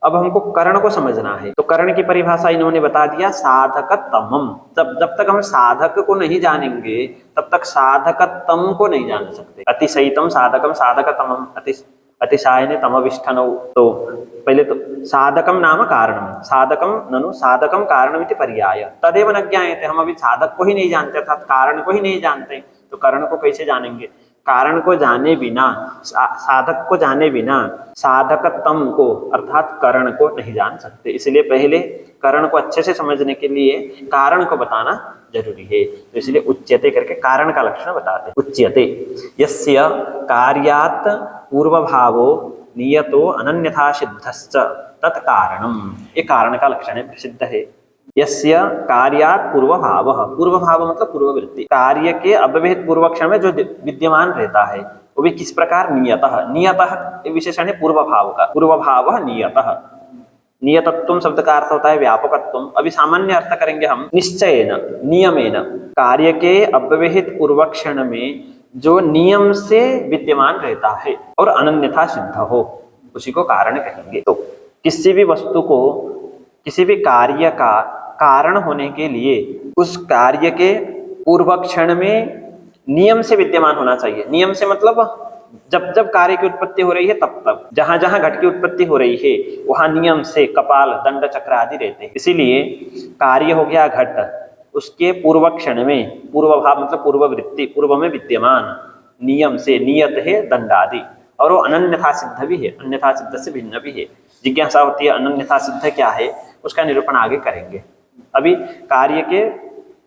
[SPEAKER 1] अब हमको करण को समझना है, तो करण की परिभाषा इन्होंने बता दिया साधकतमम। जब तक हम साधक को नहीं जानेंगे तब तक साधकतम को नहीं जान सकते। अतिशयितम साधकम साधकतमम अतिशायने तमविष्ठनौ। तो पहले तो साधकम नाम कारणम, साधकम ननु साधकम कारणमिति पर्याय तदेव न ज्ञायते। हम अभी साधक को ही नहीं जानते अर्थात कारण को ही नहीं जानते, तो करण को कैसे जानेंगे? कारण को जाने बिना, साधक को जाने बिना साधकतम को अर्थात करण को नहीं जान सकते। इसलिए पहले करण को अच्छे से समझने के लिए कारण को बताना जरूरी है। तो इसलिए उच्यते करके कारण का लक्षण बताते। उच्यते यस्य कार्यात् पूर्वभावो नियतो अनन्यथा सिद्धश्च तत्कारणम। ये कारण का लक्षण है, प्रसिद्ध है। यस्य कार्यात् पूर्वभावः, पूर्वभाव मतलब पूर्ववृत्ति, कार्य के अव्यवहित पूर्वक्षण में जो विद्यमान रहता है वो भी किस प्रकार? नियतः। नियतः विशेषण है पूर्वभाव का, पूर्वभावः नियतः। नियतत्वम शब्द का अर्थ होता है व्यापकत्वम। अभी सामान्य अर्थ करेंगे हम निश्चयेन नियमेन, कार्य के अव्यवहित पूर्वक्षण में जो नियम से विद्यमान रहता है और अनन्यथा सिद्ध हो, उसी को कारण कहेंगे। तो किसी भी वस्तु को, किसी भी कार्य का कारण होने के लिए उस कार्य के पूर्व क्षण में नियम से विद्यमान होना चाहिए। नियम से मतलब जब जब कार्य की उत्पत्ति हो रही है तब तक, जहां जहां घट की उत्पत्ति हो रही है वहां नियम से कपाल दंड चक्र आदि रहते हैं। इसीलिए कार्य हो गया घट, उसके पूर्व क्षण में, पूर्व भाव मतलब पूर्ववृत्ति, पूर्व में विद्यमान नियम से, नियत है दंड आदि, और वो अनन्यथा सिद्ध भी है, अन्यथा सिद्ध से भिन्न भी है। जिज्ञासा होती है अनन्यथा सिद्ध क्या है, उसका निरूपण आगे करेंगे। अभी कार्य के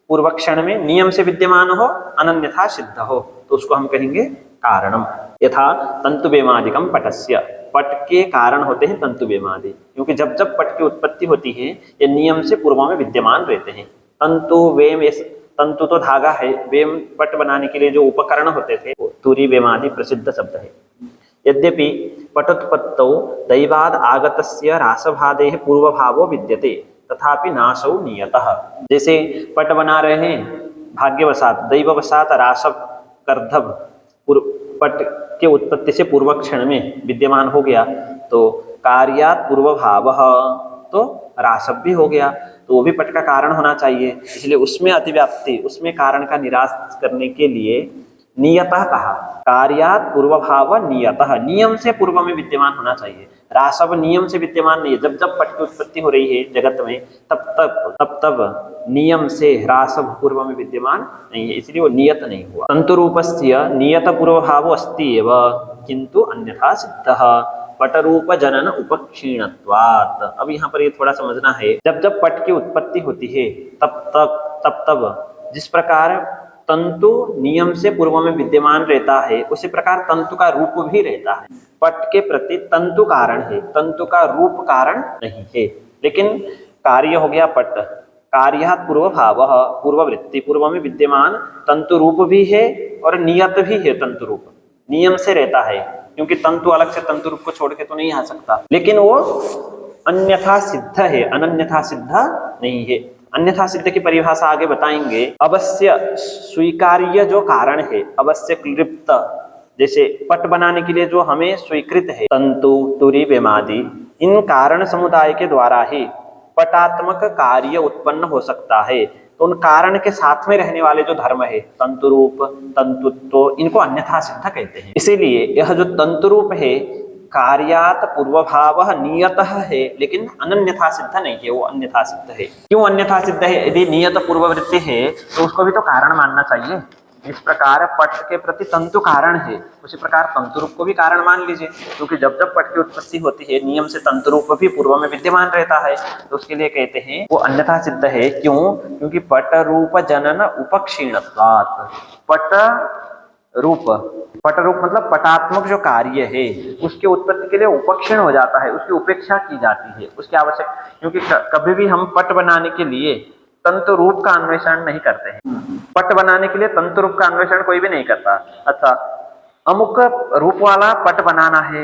[SPEAKER 1] पूर्व क्षण में नियम से विद्यमान हो, अनन्यथा सिद्ध हो, तो उसको हम कहेंगे कारणम। यथा तंतुबेमादिकम पटस्य, पट के कारण होते हैं तंतुबेमादि, क्योंकि जब जब पट की उत्पत्ति होती है ये नियम से पूर्व में विद्यमान रहते हैं। तंतु वेम, तंतु तो धागा है, वेम पट बनाने के लिए जो उपकरण होते थे, तुरी वेमादि प्रसिद्ध शब्द है। यद्यपि पटोत्पत्तौ दैवाद आगतस्य रासभादेः पूर्वभावो विद्यते तथापि नाशौ नियतः। जैसे पट बना रहे हैं, भाग्यवशात दैववशात रासव कर्धव पट के उत्पत्ति से पूर्व क्षण में विद्यमान हो गया, तो कार्यात् पूर्वभावः, तो रासव भी हो गया, तो वो भी पट का कारण होना चाहिए। इसलिए उसमें अतिव्याप्ति, उसमें कारण का निराश करने के लिए नियतः कहा। कार्यात् पूर्वभाव नियतः, नियम से पूर्व में विद्यमान होना चाहिए। रासव नियम से विद्यमान नहीं है। जब जब पट की उत्पत्ति हो रही है जगत में तब तब नियम से रासव पूर्व में विद्यमान नहीं है, इसलिए वो नियत नहीं हुआ। तंतु रूपस्य नियत पूर्वभाव अस्ति एव किंतु अन्यथा सिद्धः पटरूप जनन उपक्षीणत्वात्। अब यहाँ पर ये थोड़ा समझना है, जब जब पट की उत्पत्ति होती है तब जिस प्रकार तंतु नियम से पूर्व में विद्यमान रहता है, उसी प्रकार तंतु का रूप भी रहता है। पट के प्रति तंतु कारण है, तंतु का रूप कारण नहीं है। लेकिन कार्य हो गया पट, कार्यात् पूर्वभावः, पूर्ववृत्ति, पूर्व में विद्यमान तंतु रूप भी है और नियत भी है। तंतु रूप नियम से रहता है, क्योंकि तंतु अलग से तंतु रूप को छोड़ के तो नहीं आ सकता, लेकिन वो अन्यथा सिद्ध है, अनन्यथा सिद्ध नहीं है। अन्यथा सिद्ध की परिभाषा आगे बताएंगे। अवश्य स्वीकार्य जो कारण है, अवश्य क्लिप्त, जैसे पट बनाने के लिए जो हमें स्वीकृत है तंतु तुरी वेमादि, इन कारण समुदाय के द्वारा ही पटात्मक कार्य उत्पन्न हो सकता है। तो उन कारण के साथ में रहने वाले जो धर्म है, तंतु रूप, तंतुत्व, इनको अन्यथा सिद्ध कहते हैं। इसीलिए यह जो तंतु रूप है कार्यात पूर्वभावः नियतः है, लेकिन अनन्यथा सिद्ध नहीं है, वो अन्यथा सिद्ध है। क्यों अन्यथा सिद्ध है? यदि नियत पूर्ववृत्ति है तो उसको भी तो कारण मानना चाहिए। इस प्रकार पट के प्रति तंतु कारण है, उसी प्रकार तंतु रूप को भी कारण मान लीजिए, क्योंकि जब जब पट की उत्पत्ति होती है नियम से तंतु रूप भी पूर्व में विद्यमान रहता है, तो उसके लिए कहते हैं वो अन्यथा सिद्ध है। क्यों? क्योंकि पट रूप जनन उपक्षीणत्वात्। पट रूप मतलब पटात्मक जो कार्य है उसके उत्पत्ति के लिए उपक्षीण हो जाता है, उसकी उपेक्षा की जाती है, उसकी आवश्यक, क्योंकि कभी भी हम पट बनाने के लिए तंतु रूप का अन्वेषण नहीं करते हैं। पट बनाने के लिए तंतु रूप का अन्वेषण कोई भी नहीं करता। अच्छा, अमुक रूप वाला पट बनाना है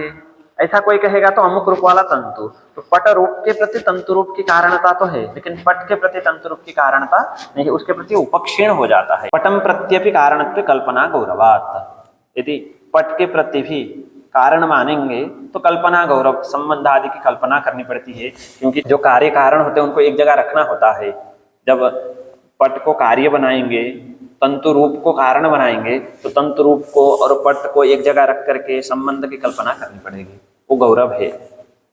[SPEAKER 1] ऐसा कोई कहेगा तो अमुक रूप वाला तंतु, तो पट रूप के प्रति तंतु रूप की कारणता तो है, लेकिन पट के प्रति तंतु रूप की कारणता नहीं है, उसके प्रति उपक्षीण हो जाता है। पटम प्रत्यपि कारणत्व कल्पना गौरवात्। यदि पट के प्रति भी कारण मानेंगे तो कल्पना गौरव संबंध आदि की कल्पना करनी पड़ती है, क्योंकि जो कार्य कारण होते हैं उनको एक जगह रखना होता है। जब पट को कार्य बनाएंगे, तंतु रूप को कारण बनाएंगे, तो तंतु रूप को और पट को एक जगह रख करके संबंध की कल्पना करनी पड़ेगी, वो गौरव है।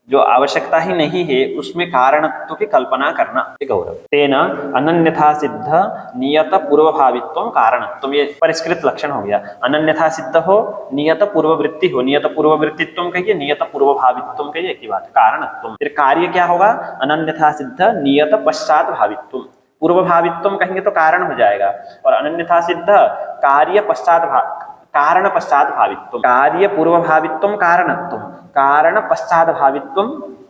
[SPEAKER 1] जो आवश्यकता ही नहीं है उसमें कारणत्व की कल्पना करना गौरव। तेना अनन्यथा सिद्ध नियत पूर्वभावित्व कारणत्व, ये परिष्कृत लक्षण हो गया। अनन्यथा सिद्ध हो, नियत पूर्ववृत्ति हो, नियत पूर्ववृत्तित्व कहिए, नियत पूर्वभावित्व कहिए, एक ही बात, कारणत्व। फिर कार्य क्या होगा? अनन्यथा सिद्ध नियत पश्चात भावित्व। पूर्वभावित्व कहेंगे तो कारण हो जाएगा, और अनन्यथा सिद्ध कार्य पश्चात कारण पश्चात भावित्व। कार्य पूर्वभावित्व कारणत्व, कारण पश्चात भावित्व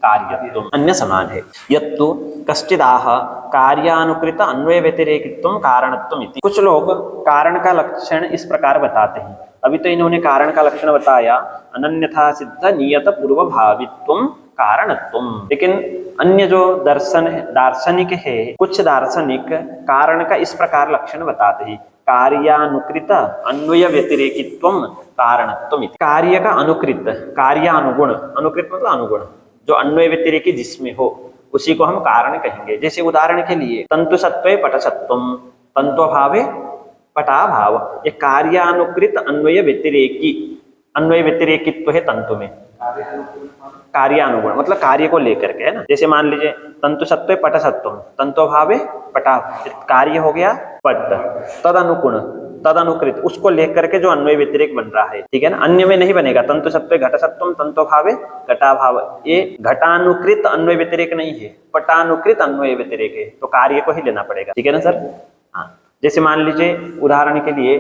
[SPEAKER 1] कार्यत्व, अन्य समान है। यत्तु कश्चिदाह कार्यानुकृत अन्वय व्यतिरेकित्व कारणत्व इति। कुछ लोग कारण का लक्षण इस प्रकार बताते हैं। अभी तो इन्होंने कारण का लक्षण बताया अनन्यथा सिद्ध नियत पूर्वभावित्व कारणत्व, लेकिन अन्य जो दार्शनिक है, कुछ दार्शनिक कारण का इस प्रकार लक्षण बताते हैं, कार्यानुकृत अन्वय व्यतिरेकित्व कारणत्व। कार्य का अनुकृत, कार्यानुगुण, अनुकृत मतलब अनुगुण, जो अन्वय व्यतिरेकी जिसमें हो उसी को हम कारण कहेंगे। जैसे उदाहरण के लिए तंतु सत्वे पट सत्वम, तंत्वभावे पटाभाव, ये कार्यानुकृत अन्वय व्यतिरेकी, अन्वय व्यतिरेकित्व है तंतु में। कार्यानुगुण मतलब कार्य को लेकर के, है ना। जैसे मान लीजिए तंतु सत्वे पट सत्वम, तंत्वभावे पटा, कार्य हो गया पट, तदनुगुण तदनुकृत, उसको लेकर के जो अन्वय व्यतिरेक बन रहा है, ठीक है ना। अन्य में नहीं बनेगा। तंतु सत्वे घट सत्वम, तंत्वभावे घटाभाव, ये घटानुकृत अन्वय व्यतिरेक नहीं है, पटानुकृत अन्वय व्यतिरेक है, तो कार्य को ही लेना पड़ेगा, ठीक है ना सर। हाँ, जैसे मान लीजिए उदाहरण के लिए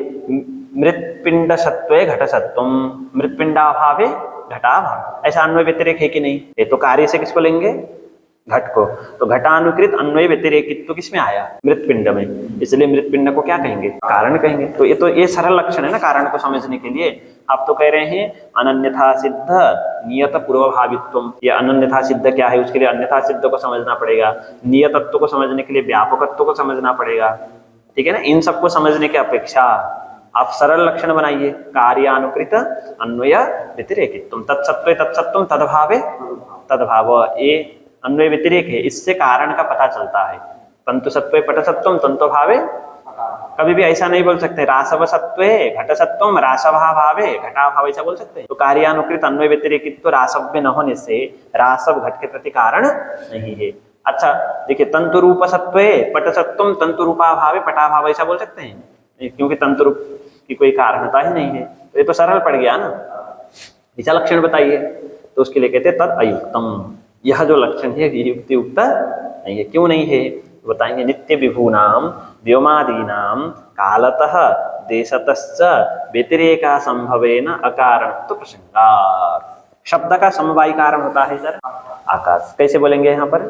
[SPEAKER 1] मृत्पिंड सत्वे घट सत्वम, मृत्पिंडाभावे घटाभाव, ऐसा अन्वय व्यतिरेक है कि नहीं? ये तो कार्य से किसको लेंगे? घट को। तो घटानुकृत अन्वय व्यतिरेकित्व किसमें आया? मृत्पिंड में, इसलिए मृत्पिंड को क्या कहेंगे? कारण कहेंगे। तो ये सरल लक्षण है ना कारण को समझने के लिए। आप तो कह रहे हैं अनन्यथा सिद्ध नियत पूर्वभावित्व, ये अनन्यथा सिद्ध क्या है? उसके लिए अन्यथा सिद्ध को समझना पड़ेगा, नियतत्व को समझने के लिए व्यापकत्व को समझना पड़ेगा, ठीक है ना। इन सबको समझने की अपेक्षा आप सरल लक्षण बनाइए, कार्यानुकृत अन्वय व्यतिरेकित्व, तत्सत्वे तत्सत्वम तदभावे तदभाव, ये अन्वय व्यतिरेक है, इससे कारण का पता चलता है। तंतु सत्वे पट सत्वम, तंतु भावे, कभी भी ऐसा नहीं बोल सकते रासव सत्वे घट सत्वम रासभा भावे घटाभाव, ऐसा बोल सकते हैं। तो कार्यानुकृत अन्वय व्यतिरेकित्व रासव में न होने से रासव घट के प्रति कारण नहीं है। अच्छा देखिए, तंतु रूप सत्वे पट सत्वम तंतु रूपा भावे पटाभाव, ऐसा बोल सकते हैं? क्योंकि तंतु रूप की कोई कारणता ही नहीं है, तो ये तो सरल पड़ गया ना। ऐसा लक्षण बताइए, तो उसके लिए कहते हैं तद अयुक्तम, यह जो लक्षण है ये युक्ति युक्त नहीं है। क्यों नहीं है? तो बताएंगे नित्य विभूनाम व्योमादीनाम कालतः देशतश्च व्यतिरेका संभवेन अकारणत्व प्रसंगात्। शब्द का समवायी कारण होता है सर आकाश। कैसे बोलेंगे यहाँ पर?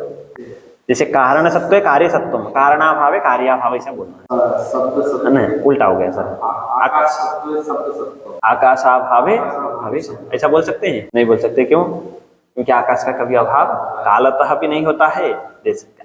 [SPEAKER 1] जैसे कारण सत्व कार्य सत्वम, कारणाभावे कार्याभाव, ऐसा बोलना है। नहीं, उल्टा हो गया सर। आकाशाभावे भावे, ऐसा बोल सकते हैं? नहीं बोल सकते। क्यों? क्योंकि आकाश का कभी अभाव कालतः भी नहीं होता है।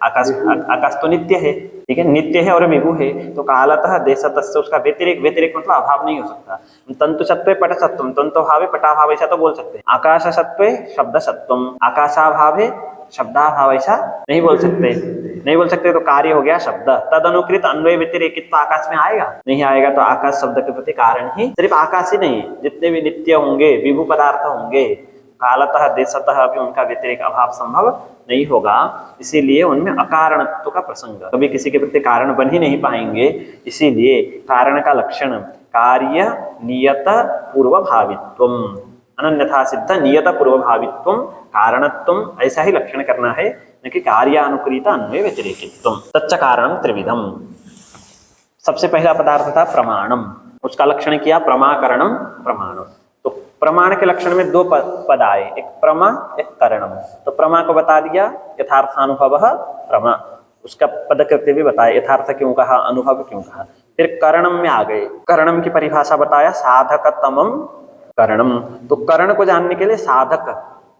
[SPEAKER 1] आकाश तो नित्य है, ठीक है, नित्य है और मिगु है, तो कालतः देशतस्य उसका व्यतिरेक, व्यतिरेक मतलब अभाव नहीं हो सकता। तंतु सत्वे पट सत्वम, तंतु भावे पटाभाव, ऐसा तो बोल सकते हैं। आकाश सत्वे शब्द सत्वम, आकाशाभावे शब्दाभाव, ऐसा नहीं बोल सकते। नहीं बोल सकते तो कार्य हो गया शब्द। तद अनुकृत अन्वय व्यतिरेकित्व आकाश में आएगा? नहीं आएगा। तो आकाश शब्द के प्रति कारण ही सिर्फ आकाश ही नहीं, जितने भी नित्य होंगे, विभु पदार्थ होंगे, कालतः देशतः भी उनका व्यतिरेक अभाव संभव नहीं होगा, इसीलिए उनमें अकारणत्व का प्रसंग, कभी किसी के प्रति कारण बन ही नहीं पाएंगे, इसीलिए कारण का लक्षण कार्य नियत पूर्वभावित्वम, अनन्यथा सिद्ध नियत पूर्वभावित्वम कारणत्वम, ऐसा ही लक्षण करना है, न कि कार्यानुक्रियत अन्वय व्यतिरेकित्वम। तच्च कारणम त्रिविधम। सबसे पहला पदार्थ था प्रमाणम, उसका लक्षण किया प्रमाकरणम प्रमाणम। तो प्रमाण के लक्षण में दो पद आए, एक प्रमा एक करणम। तो प्रमा को बता दिया यथार्थानुभव प्रमा, उसका पद करते हुए बताया यथार्थ क्यों कहा, अनुभव क्यों कहा। फिर करणम में आ गए, करणम की परिभाषा बताया साधकतमम करणम। तो करण को जानने के लिए साधक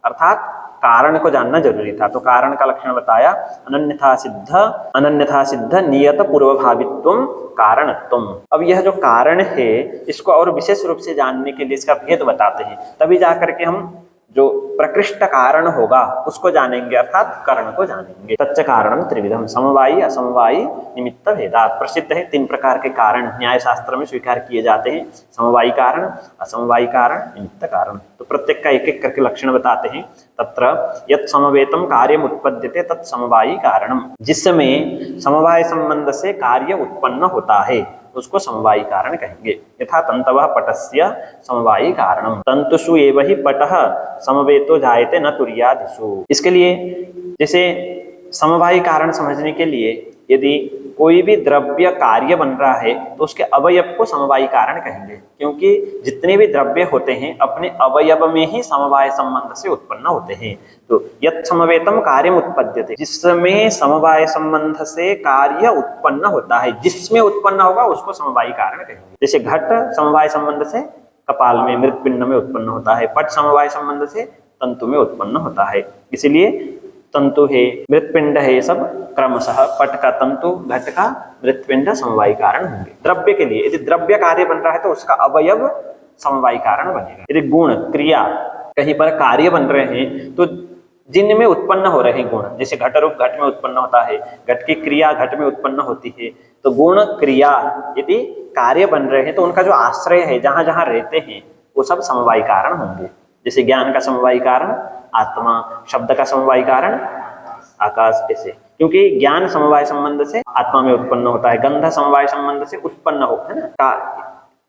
[SPEAKER 1] अर्थात कारण को जानना जरूरी था, तो कारण का लक्षण बताया अनन्यथा सिद्ध नियत पूर्वभावित्वम कारणत्वम। अब यह जो कारण है इसको और विशेष रूप से जानने के लिए इसका भेद बताते हैं, तभी जाकर के हम जो प्रकृष्ट कारण होगा उसको जानेंगे, अर्थात करण को जानेंगे। तच्च कारणम त्रिविधम, समवायी असमवायी निमित्त भेदात्। प्रसिद्ध है, तीन प्रकार के कारण न्याय शास्त्र में स्वीकार किए जाते हैं, समवायी कारण, असमवायी कारण, निमित्त कारण। तो प्रत्येक का एक एक करके लक्षण बताते हैं। तत्र यत् समवेतम कार्यम उत्पद्यते तत् समवायी कारणम, जिसमें समवाय संबंध से कार्य उत्पन्न होता है उसको समवायी कारण कहेंगे। यथा तंतवः पटस्य समवायी कारणम, तंतुषु एव हि पटः समवेतो जायते न तुर्यादिषु। इसके लिए जैसे समवायी कारण समझने के लिए यदि कोई भी द्रव्य कार्य बन रहा है तो उसके अवयव को समवायी कारण कहेंगे, क्योंकि जितने भी द्रव्य होते हैं अपने अवयव में ही समवाय संबंध से उत्पन्न होते हैं। तो यत् समवेतम कार्यम उत्पद्यते, जिसमें समवाय संबंध से कार्य उत्पन्न होता है, जिसमें उत्पन्न होगा उसको समवायी कारण कहेंगे। जैसे घट समवाय संबंध से कपाल में मृतपिंड में उत्पन्न होता है, पट समवाय संबंध से तंतु में उत्पन्न होता है। इसलिए तंतु है, मृतपिंड है, ये सब क्रमशः पट का तंतु, घट का मृतपिंड समवायी कारण होंगे। द्रव्य के लिए यदि द्रव्य कार्य बन रहा है तो उसका अवयव समवायी कारण बनेगा। यदि गुण क्रिया कहीं पर कार्य बन रहे हैं तो जिनमें उत्पन्न हो रहे गुण, जैसे घट रूप घट में उत्पन्न होता है, घट की क्रिया घट में उत्पन्न होती है, तो गुण क्रिया यदि कार्य बन रहे हैं तो उनका जो आश्रय है, जहां जहां रहते हैं वो सब समवायी कारण होंगे। जैसे ज्ञान का समवायी कारण आत्मा, शब्द का समवायी कारण आकाश, ऐसे, क्योंकि ज्ञान समवाय संबंध से आत्मा में उत्पन्न होता है, गंध समवाय संबंध से उत्पन्न हो, है ना।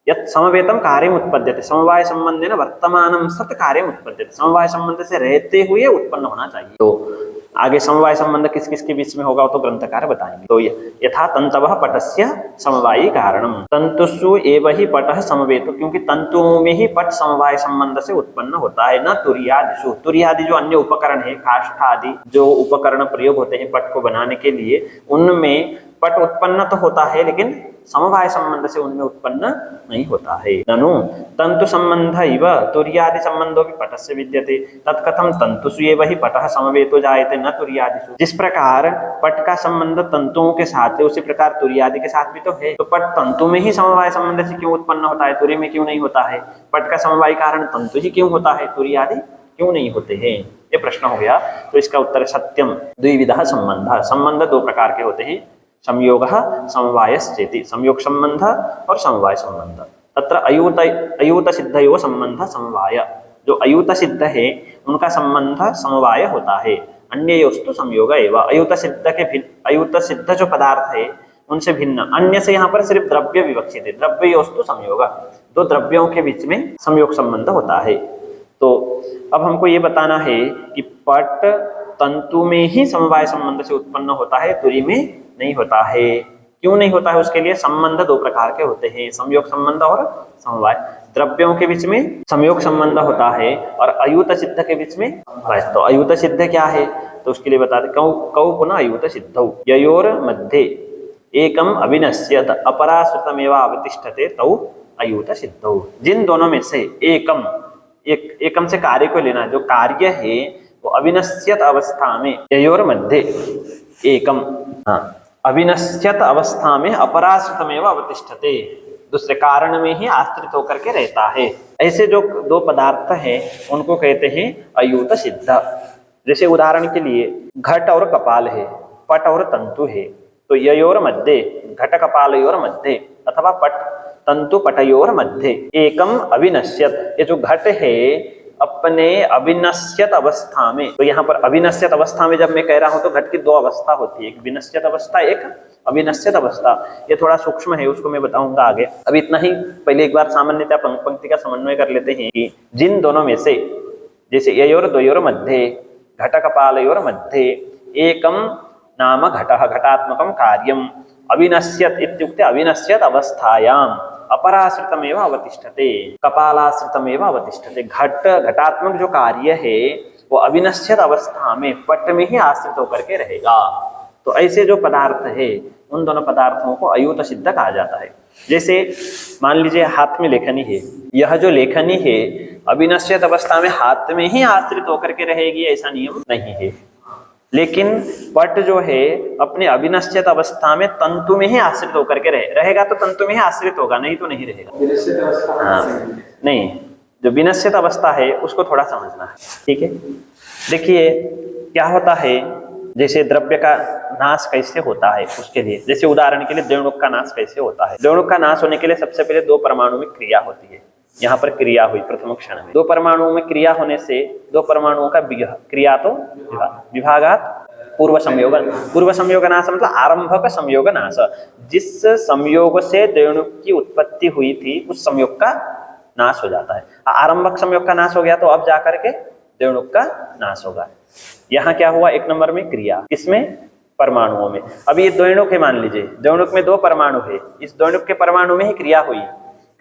[SPEAKER 1] यत् समवेतम कार्यम उत्पद्यते, समवाय संबंधेन वर्तमानम सत् कार्यम उत्पद्यते, समवाय संबंध से रहते हुए उत्पन्न होना चाहिए। तो आगे समवाय संबंध किस किस के बीच में होगा वो तो ग्रंथकार बताएंगे। तो यथा तंतवः पटस्य समवायी कारणम, तंतुषु एव हि पटः समवेतो, क्योंकि तंतुओं में ही पट समवाय संबंध से उत्पन्न होता है। न तुर्यादिषु, तुर्यादि जो अन्य उपकरण है, काष्ठ आदि जो उपकरण प्रयोग होते हैं पट को बनाने के लिए, उनमें पट उत्पन्न तो होता है लेकिन समवाय संबंध से उनमें उत्पन्न नहीं होता है। ननु तंतु संबंध इव तुर्यादि संबंधो भी पटस्य विद्यते, तत्कथम तंतुषु एव हि पटः समवेतो जायते न तुर्यादिषु। जिस प्रकार पट का संबंध तंतुओं के साथ है उसी प्रकार तुर्यादि के साथ भी तो है। तो पट तंतु में ही समवाय संबंध से क्यों उत्पन्न होता है, तुर्य में क्यों नहीं होता है? पट का समवाय कारण तंतु ही क्यों होता है, तुर्यादि क्यों नहीं होते हैं? ये प्रश्न हो गया। तो इसका उत्तर सत्यम द्विविधः संबंध, संबंध दो प्रकार के होते हैं, संयोग समवायश्चेति, संयोग संबंध और समवाय संबंध। तत्र अयूत सिद्धयो संबंध समवाय, जो अयूत सिद्ध है उनका संबंध समवाय होता है। अन्ययोस्तु संयोग एव, अयूत सिद्ध जो पदार्थ है उनसे भिन्न, अन्य से यहाँ पर सिर्फ द्रव्य विवक्षित है, द्रव्ययोस्तु संयोग, दो द्रव्यों के बीच में संयोग संबंध होता है। तो अब हमको ये बताना है कि पट तंतु में ही समवाय संबंध से उत्पन्न होता है, तुरी में नहीं होता है। क्यों नहीं होता है? उसके लिए संबंध दो प्रकार के होते हैं, संयोग संबंध और समवाय। द्रव्यों के बीच में संयोग संबंध होता है और अयूत सिद्ध के बीच में। तो अयूत सिद्ध क्या है तो उसके लिए बता दें, कौ पुनः अयूत सिद्धौ ययोर मध्ये एकम अविनश्यत अपरा श्रुतमेव अवतिष्ठते तौ अयूत सिद्धौ। जिन दोनों में से एकम से कार्य को लेना, जो कार्य है वो अविनश्यत अवस्था में, ययोर मध्ये एकम, हाँ, अविनश्यत अवस्था में अपराश्रितमेव अवतिष्ठते, दूसरे कारण में ही आश्रित होकर के रहता है। ऐसे जो दो पदार्थ हैं उनको कहते हैं अयूत सिद्ध। जैसे उदाहरण के लिए घट और कपाल है, पट और तंतु है, तो ययोर मध्ये, घट कपालयोर मध्ये, अथवा पट तंतु पटयोर मध्ये एकम अविनश्यत, ये जो घट है अपने अविनश्यत अवस्था में। तो यहाँ पर अविनश्यत अवस्था में जब मैं कह रहा हूं तो घट की दो अवस्था होती है, एक विनश्यत अवस्था, एक अविनश्यत अवस्था। ये थोड़ा सूक्ष्म है, उसको मैं बताऊंगा आगे। अभी इतना ही, पहले एक बार सामान्यतः पंक्ति का समन्वय कर लेते हैं कि जिन दोनों में से, जैसे ययोर द्वयोर मध्ये घटकपालयोर मध्ये एकम नाम घटः घटात्मकम कार्यम अविनश्यत इत्युक्ते अविनश्यत अवस्थायाम अपराश्रितमेव अवतिष्ठते कपालाश्रितमेव अवतिष्ठते। घटात्मक जो कार्य है वो अविनश्यत अवस्था में पट में ही आश्रित होकर के रहेगा। तो ऐसे जो पदार्थ है उन दोनों पदार्थों को अयूत सिद्ध कहा जाता है। जैसे मान लीजिए हाथ में लेखनी है, यह जो लेखनी है अविनश्यत अवस्था में हाथ में ही आश्रित होकर के रहेगी ऐसा नियम नहीं है, लेकिन पट जो है अपने अविनश्यत अवस्था में तंतु में ही आश्रित होकर के रहेगा। तो तंतु में ही आश्रित होगा, नहीं तो नहीं रहेगा। हाँ, नहीं, जो विनश्यत अवस्था है उसको थोड़ा समझना है, ठीक है। देखिए क्या होता है, जैसे द्रव्य का नाश कैसे होता है उसके लिए, जैसे उदाहरण के लिए द्रव्यों का नाश कैसे होता है। द्रव्यों का नाश होने के लिए सबसे पहले दो परमाणु में क्रिया होती है। यहाँ पर क्रिया हुई प्रथम क्षण में, दो परमाणुओं में क्रिया होने से दो परमाणुओं का क्रिया तो विभागात पूर्व संयोगन। पूर्व संयोग नाश मतलब आरंभक संयोग नाश। जिस संयोग से द्रव्यों की उत्पत्ति हुई थी उस संयोग का नाश हो जाता है। आरंभक संयोग का नाश हो गया तो अब जाकर के द्रव्यों का नाश होगा। यहाँ क्या हुआ, एक नंबर में क्रिया, इसमें परमाणुओं में। अब ये द्वैणुक है, मान लीजिए द्वैणुक में दो परमाणु है, इस द्वैणुक के परमाणु में ही क्रिया हुई,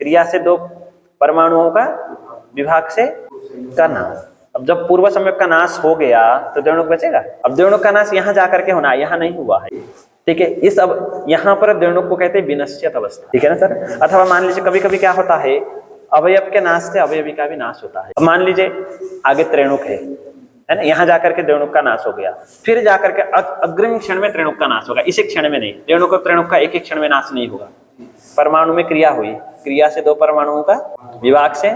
[SPEAKER 1] क्रिया से दो परमाणुओं का विभाग से का नाश। अब जब पूर्व संयोग का नाश हो गया तो द्वैणुक बचेगा। अब द्वैणुक का नाश यहाँ जाकर के होना, यहाँ नहीं हुआ है, ठीक है। इस अब यहाँ पर द्वैणुक को कहते हैं विनश्यत अवस्था, ठीक है ना सर। अथवा मान लीजिए कभी कभी क्या होता है, अवयव के नाश से अवयवी का भी नाश होता है। अब मान लीजिए आगे त्रेणुक है ना, यहाँ जाकर के द्रव्यों का नाश हो गया, फिर जाकर के अग्रिम क्षण में त्रेणुक का नाश होगा, इसी क्षण में नहीं। द्रव्यों और त्रेणुक का एक एक क्षण में नाश नहीं होगा। परमाणु में क्रिया हुई, क्रिया से दो परमाणुओं का विभाग से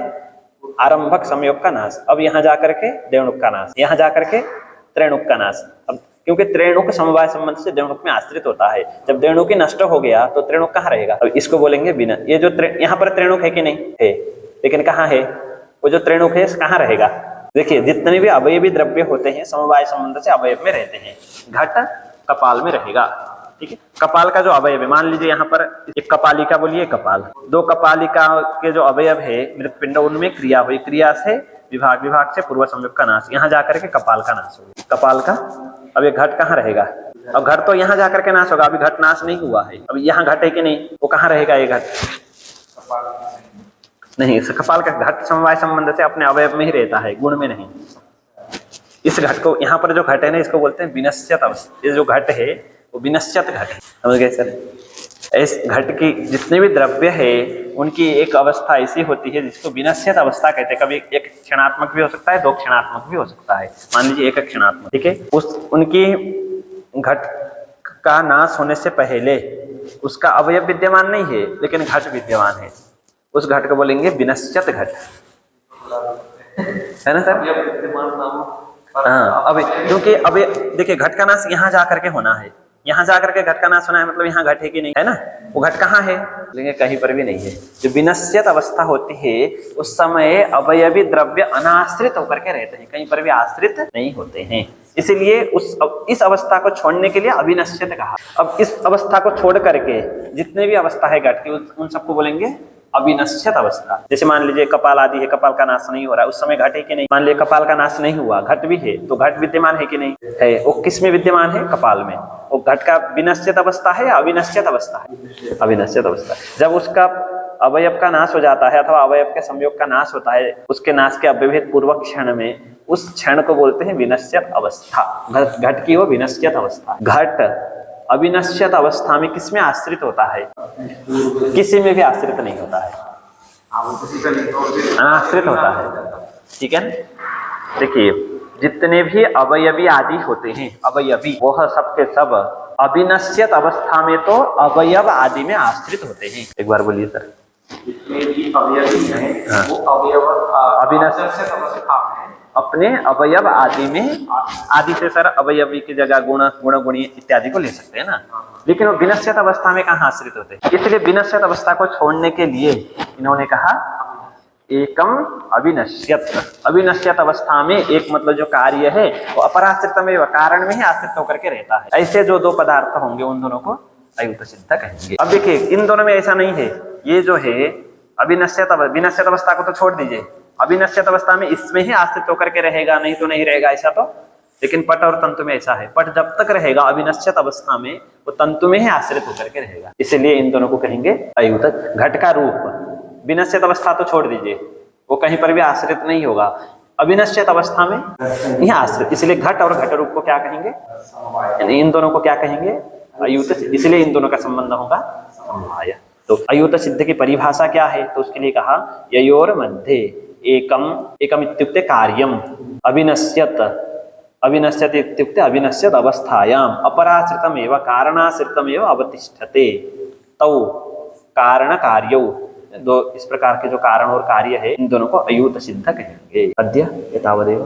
[SPEAKER 1] आरंभक संयोग का नाश। अब यहाँ जाकर के द्रव्यों का नाश, यहाँ जाकर के त्रेणुक का नाश। अब क्योंकि त्रेणुक समवाय संबंध से द्रव्यों में आश्रित होता है, जब द्रव्यों की नष्ट हो गया तो त्रेणुक कहाँ रहेगा। अब इसको बोलेंगे बिना, ये जो यहाँ पर त्रेणुक है कि नहीं है, लेकिन कहाँ है वो जो त्रेणुक है कहाँ रहेगा। देखिए जितने भी अवयवी द्रव्य होते हैं समवाय संबंध से अवयव में रहते हैं। घट कपाल में रहेगा, ठीक है। कपाल का जो अवयव है, मान लीजिए यहाँ पर एक कपालिका बोलिए, कपाल, दो कपालिका के जो अवयव है मृतपिंड, उनमें क्रिया हुई, क्रिया से विभाग से पूर्व संयोग का नाश, यहाँ जाकर के कपाल का नाश होगा। कपाल का अब ये घट कहाँ रहेगा। अब घट तो यहाँ जाकर के नाश होगा, अभी घट नाश नहीं हुआ है। अब यहाँ घट है कि नहीं, वो कहाँ रहेगा ये घट, नहीं। कपाल का घट समवाय संबंध से अपने अवयव में ही रहता है, गुण में नहीं। इस घट को, यहाँ पर जो घट है ना, इसको बोलते हैं विनश्यत अवस्था। ये जो घट है वो विनश्यत घट है, समझ गए सर। इस घट की जितने भी द्रव्य है उनकी एक अवस्था ऐसी होती है जिसको विनश्यत अवस्था कहते हैं। कभी एक क्षणात्मक भी हो सकता है, दो क्षणात्मक भी हो सकता है। मान लीजिए एक क्षणात्मक, ठीक है। उनकी घट का नाश होने से पहले उसका अवयव विद्यमान नहीं है, लेकिन घट विद्यमान है, उस घट को बोलेंगे विनश्यत घट, है ना सर। हाँ, अब क्योंकि अब देखिए घट का नाश यहाँ जाकर के होना है, यहाँ जाकर के घट का नाश होना है, मतलब यहाँ घट है कि नहीं, है ना। वो घट कहाँ है, लेकिन कहीं पर भी नहीं है। जो विनश्यत अवस्था होती है उस समय अवयवी द्रव्य अनाश्रित होकर के रहते हैं, कहीं पर भी आश्रित नहीं होते हैं। इसीलिए इस अवस्था को छोड़ने के लिए अविनश्यत कहा। अब इस अवस्था को छोड़ करके जितने भी अवस्था है घट की उन सबको बोलेंगे अविनश्यत अवस्था। जैसे मान लीजिए कपाल आदि है, कपाल का नाश नहीं हो रहा है, उस समय घट है कि नहीं। मान लीजिए कपाल का नाश नहीं हुआ, घट भी है, तो घट विद्यमान है कि नहीं है। वो किस में विद्यमान है, कपाल में। वो घट का विनश्यत अवस्था है या अविनश्यत अवस्था है, अविनश्यत अवस्था। जब उसका अवयव का नाश हो जाता है अथवा अवयव के संयोग का नाश होता है, उसके नाश के अव्यवहित पूर्व क्षण में, उस क्षण को बोलते हैं विनश्यत अवस्था। घट की वो विनश्यत अवस्था। घट अविनश्यत अवस्था में किसमें आश्रित होता है, किसी में भी आश्रित नहीं होता है, अनाश्रित होता है, ठीक है। देखिए जितने भी अवयवी आदि होते हैं, अवयवी वह सब के सब अविनश्यत अवस्था में तो अवयव आदि में आश्रित होते हैं। एक बार बोलिए सर।
[SPEAKER 2] जितने भी अवयवी हैं वो अवयव अविनश्यत अवस्था में
[SPEAKER 1] अपने अवयव आदि में, आदि से सर अवयवी की जगह गुण गुणी इत्यादि को ले सकते हैं ना, लेकिन वो विनश्यत अवस्था में कहाँ आश्रित होते हैं। इसलिए विनश्यत अवस्था को छोड़ने के लिए इन्होंने कहा एकम अविनश्यत, अविनश्यत अवस्था में एक मतलब जो कार्य है वो अपराश्रितम एवं कारण में ही आश्रित होकर के रहता है। ऐसे जो दो पदार्थ होंगे उन दोनों को अयुत सिद्ध कहेंगे। अब देखिए इन दोनों में ऐसा नहीं है, ये जो है विनश्यत अवस्था को तो छोड़ दीजिए, अविनश्यत अवस्था में इसमें ही आश्रित होकर के रहेगा, नहीं तो नहीं रहेगा ऐसा तो। लेकिन पट और तंतु में ऐसा है, पट जब तक रहेगा अविनश्यत अवस्था में वो तंतु में ही आश्रित होकर के रहेगा, इसलिए इन दोनों को कहेंगे अयुत। घट का रूप विनश्यत अवस्था तो छोड़ दीजिए, वो कहीं पर भी आश्रित नहीं होगा, अविनश्यत अवस्था में ही आश्रित, इसलिए घट और घट रूप को क्या कहेंगे, यानी इन दोनों को क्या कहेंगे अयुत, इसलिए इन दोनों का संबंध होगा समवाय। तो अयुत सिद्ध की परिभाषा क्या है, तो उसके लिए कहा ययोर मध्ये एकम, एकम इत्युक्ते कार्यम, अविनश्यत, अविनश्यत इत्युक्ते अविनश्यत अवस्थायाम अपराश्रितमेव कारणाश्रितमेव अवतिष्ठते तौ कारण कार्यौ, दो इस प्रकार के जो कारण और कार्य है इन दोनों को अयुत सिद्ध कहेंगे। अद्य एतावदेव।